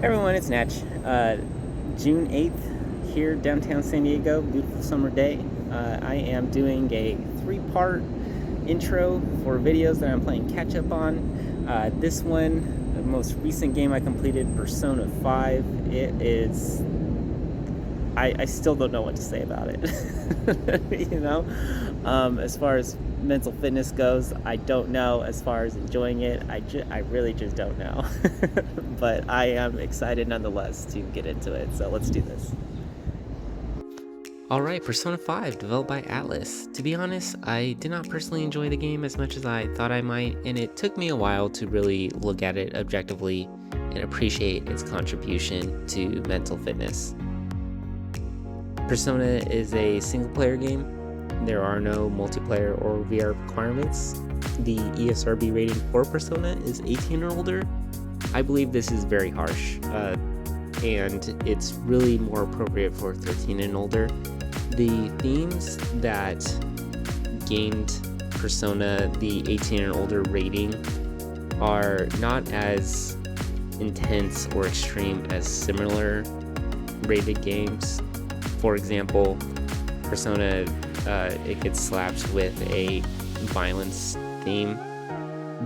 Everyone, it's Natch. June 8th here downtown San Diego, beautiful summer day. I am doing a 3-part intro for videos that I'm playing catch up on. This one, the most recent game I completed, Persona 5. It is. I still don't know what to say about it. As far as mental fitness goes, I don't know. As far as enjoying it, I really just don't know. But I am excited nonetheless to get into it, so let's do this. Alright, Persona 5, developed by Atlas. To be honest, I did not personally enjoy the game as much as I thought I might, and it took me a while to really look at it objectively and appreciate its contribution to mental fitness. Persona is a single-player game. There are no multiplayer or VR requirements. The ESRB rating for Persona is 18 or older. I believe this is very harsh, and it's really more appropriate for 13 and older. The themes that gained Persona the 18 and older rating are not as intense or extreme as similar rated games. For example, Persona, it gets slapped with a violence theme,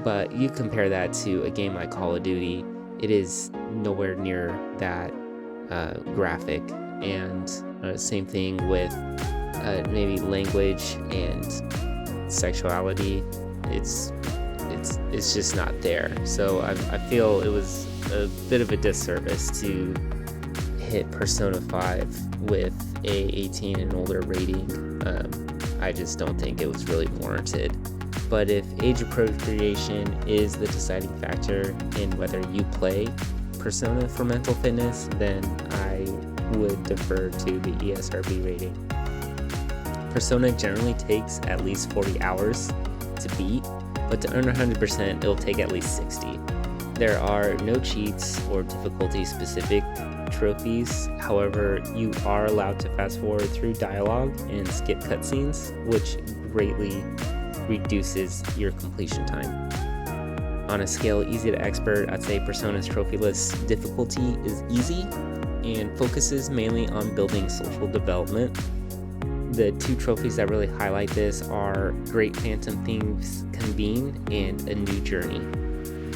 but you compare that to a game like Call of Duty, it is nowhere near that graphic. And same thing with maybe language and sexuality. It's just not there. So I feel it was a bit of a disservice to hit Persona 5 with a 18 and older rating. I just don't think it was really warranted. But if age appropriation is the deciding factor in whether you play Persona for mental fitness, then I would defer to the ESRB rating. Persona generally takes at least 40 hours to beat, but to earn 100%, it'll take at least 60. There are no cheats or difficulty-specific trophies. However, you are allowed to fast forward through dialogue and skip cutscenes, which greatly reduces your completion time. On a scale easy to expert, I'd say Persona's trophy list difficulty is easy and focuses mainly on building social development. The 2 trophies that really highlight this are Great Phantom Thieves Convene and A New Journey.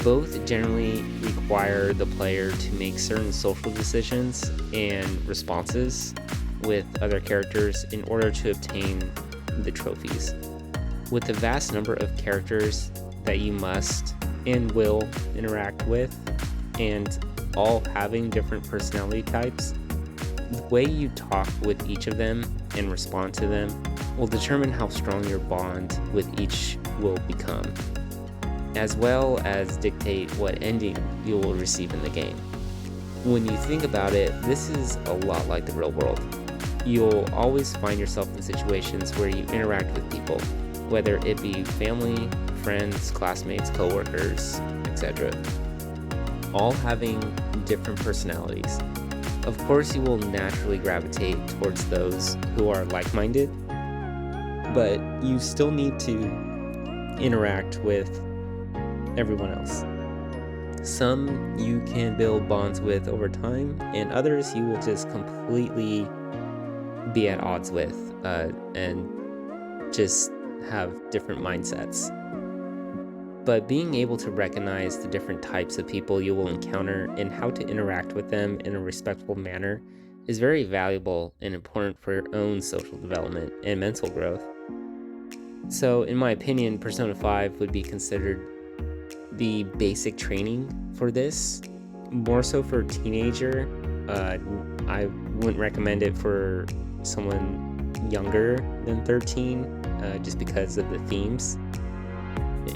Both generally require the player to make certain social decisions and responses with other characters in order to obtain the trophies. With the vast number of characters that you must and will interact with, and all having different personality types, the way you talk with each of them and respond to them will determine how strong your bond with each will become, as well as dictate what ending you will receive in the game. When you think about it, this is a lot like the real world. You'll always find yourself in situations where you interact with people, whether it be family, friends, classmates, coworkers, etc., all having different personalities. Of course, you will naturally gravitate towards those who are like-minded, but you still need to interact with everyone else. Some you can build bonds with over time, and others you will just completely be at odds with and just have different mindsets. But being able to recognize the different types of people you will encounter and how to interact with them in a respectful manner is very valuable and important for your own social development and mental growth. So, in my opinion, Persona 5 would be considered the basic training for this, more so for a teenager. I wouldn't recommend it for someone younger than 13, just because of the themes.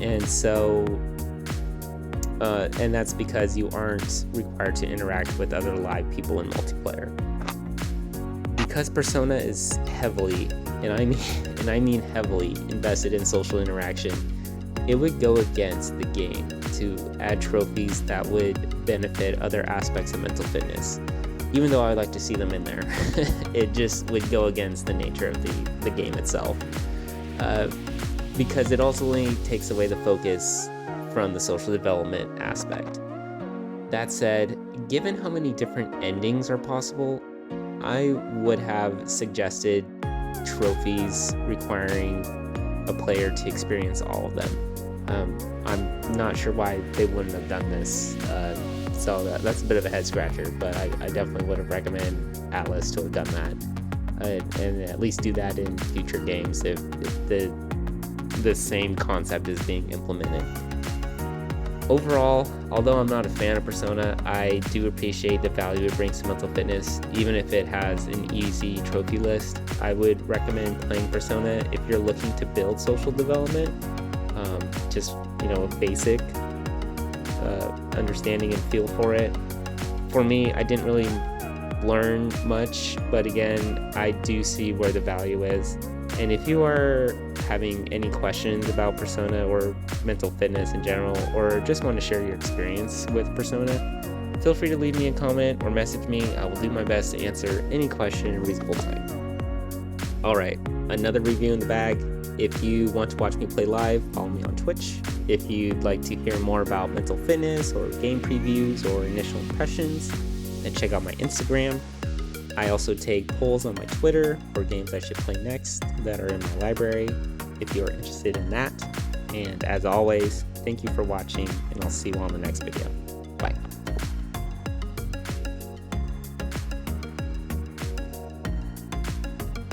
And so, and that's because you aren't required to interact with other live people in multiplayer. Because Persona is heavily, and I mean heavily, invested in social interaction, it would go against the game to add trophies that would benefit other aspects of mental fitness. Even though I'd like to see them in there, it just would go against the nature of the game itself. Because it ultimately takes away the focus from the social development aspect. That said, given how many different endings are possible, I would have suggested trophies requiring a player to experience all of them. I'm not sure why they wouldn't have done this, so that's a bit of a head scratcher, but I definitely would have recommended Atlas to have done that, and at least do that in future games if the same concept is being implemented. Overall, although I'm not a fan of Persona, I do appreciate the value it brings to mental fitness. Even if it has an easy trophy list, I would recommend playing Persona if you're looking to build social development. Just, a basic understanding and feel for it. For me, I didn't really learn much, but again, I do see where the value is. And if you are having any questions about Persona or mental fitness in general, or just want to share your experience with Persona, feel free to leave me a comment or message me. I will do my best to answer any question in reasonable time. Alright, another review in the bag. If you want to watch me play live, follow me on Twitch. If you'd like to hear more about mental fitness or game previews or initial impressions, then check out my Instagram. I also take polls on my Twitter for games I should play next that are in my library, if you are interested in that. And as always, thank you for watching, and I'll see you on the next video.